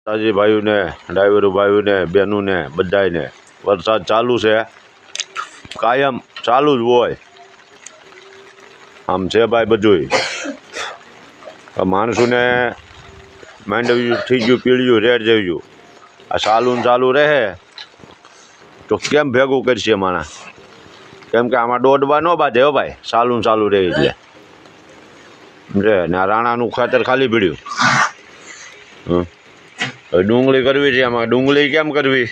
તાજી ભાઈઓને ડ્રાઈવરો ભાઈઓને બહેનોને બધાને વરસાદ ચાલુ છે, કાયમ ચાલુ જ હોય. આમ છે ભાઈ બધુંય માણસોને માંડવ્યું થઈ ગયું, પીળ્યું રેડ જેવ્યું. આ ચાલુ રહે તો કેમ ભેગું કરશે માણસ? કેમ કે આમાં દોડવા ન બાંધે હો ભાઈ, ચાલુ રહે એટલે રે. ને આ રાણાનું ખાતર ખાલી પીડ્યું. ડુંગળી કરવી છે, આમાં ડુંગળી કેમ કરવી?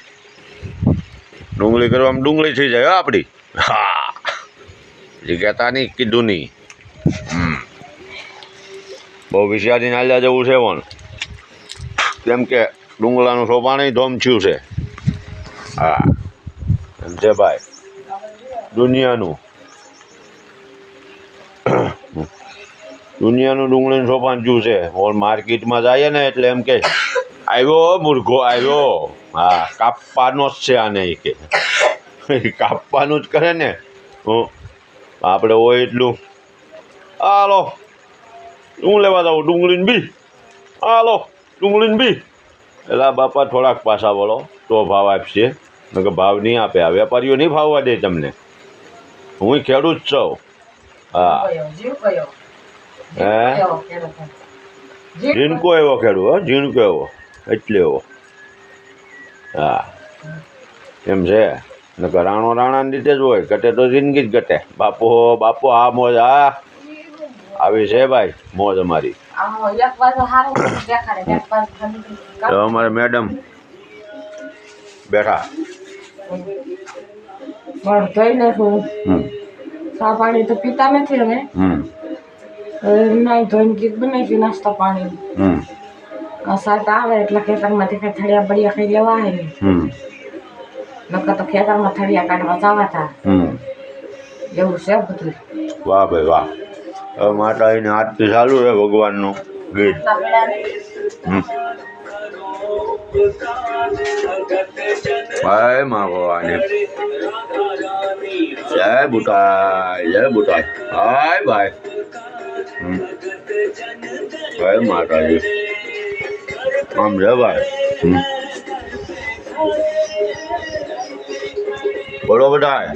ડુંગળી કરવામાં ડુંગળી થઈ જાય આપણી. હા, એ કહેતા નહીં, કીધું નહીં. બહુ વિચારીને હાલ્યા જવું છે પણ, કેમ કે ડુંગળાનું સોપાણી ધોમ થયું છે. હા એમ છે ભાઈ દુનિયાનું ડુંગળીનું સોપાન થયું છે. ઓલ માર્કેટમાં જઈએ ને એટલે એમ કે આવ્યો મુર્ગો આવ્યો. હા, કાપવાનો જ છે આને, એ કે કાપવાનું જ કરે ને. આપણે હોય એટલું હાલો હું લેવા જાઉં ડુંગળીને બી, હાલો ડુંગળીને બી. એટલે બાપા થોડાક પાછા વળો તો ભાવ આપશે, કે ભાવ નહીં આપે. આ વેપારીઓ નહીં ભાવવા દે તમને. હું ખેડૂત છું. હા હે ઝીણકો એવો ખેડૂત, હો ઝીણકો એવો, એટલે એવો. હા એમ છે. નકર રાણાની રીતે જ હોય, ઘટે તો જિંદગી જ ઘટે. બાપો આ મોજ, આ આવી છે ભાઈ મોજ અમારી. તો અમારે મેડમ બેઠા ચા પાણી તો પીતા નથી અમે. નાઈ ધોઈને ગીત બનાવી નાસ્તા પાણી. સાત આવે એટલે ખેતરમાંથી કઈ થળિયા બળિયા ખાઈ લેવા હે ને. નકર તો ખેતરમાં થળિયા કાઢવા જવા હતા. એવું છે બધું. વાહ ભાઈ વાહ. હવે માતાજીની આરતી ચાલુ છે, ભગવાનનું ગીત. ભાઈ મા ભવાની જય બુટાઈ, જય બુટાઈ. હાય ભાઈ, જય માતાજી. આમ છે ભાઈ. બોલો બધાય.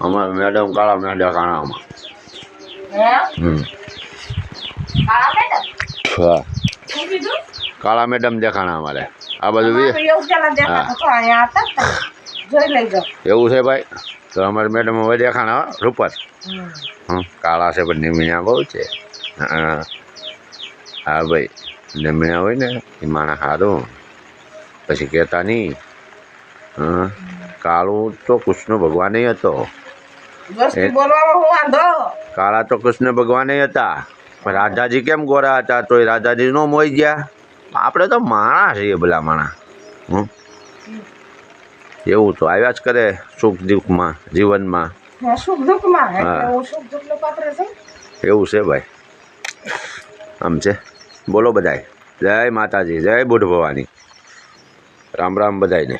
અમારે મેડમ કાળા મેંડા કાણામાં. હા, કાળા મેડમ દેખાણા અમારે આ બાજુ. એવું છે ભાઈ. તો અમારે મેડમ હવે દેખાણા રૂપર. કાળા છે પણ નિમીણા બહુ છે. હા ભાઈ, નિમીણા હોય ને એ માણસ સારું, પછી કહેતા નહીં. કાળું તો કૃષ્ણ ભગવાન હતો. કાળા તો કૃષ્ણ ભગવાન હતા, પણ રાધાજી કેમ ગોરા હતા તો એ રાધાજી નો મોઈ ગયા. આપણે તો માણસ છીએ, ભલા માણસ. એવું તો આવ્યા જ કરે સુખ દુઃખમાં, જીવનમાં. એવું છે ભાઈ. આમ છે. બોલો બધાય. જય માતાજી, જય બુઢ ભવાની. રામ રામ બધાયને.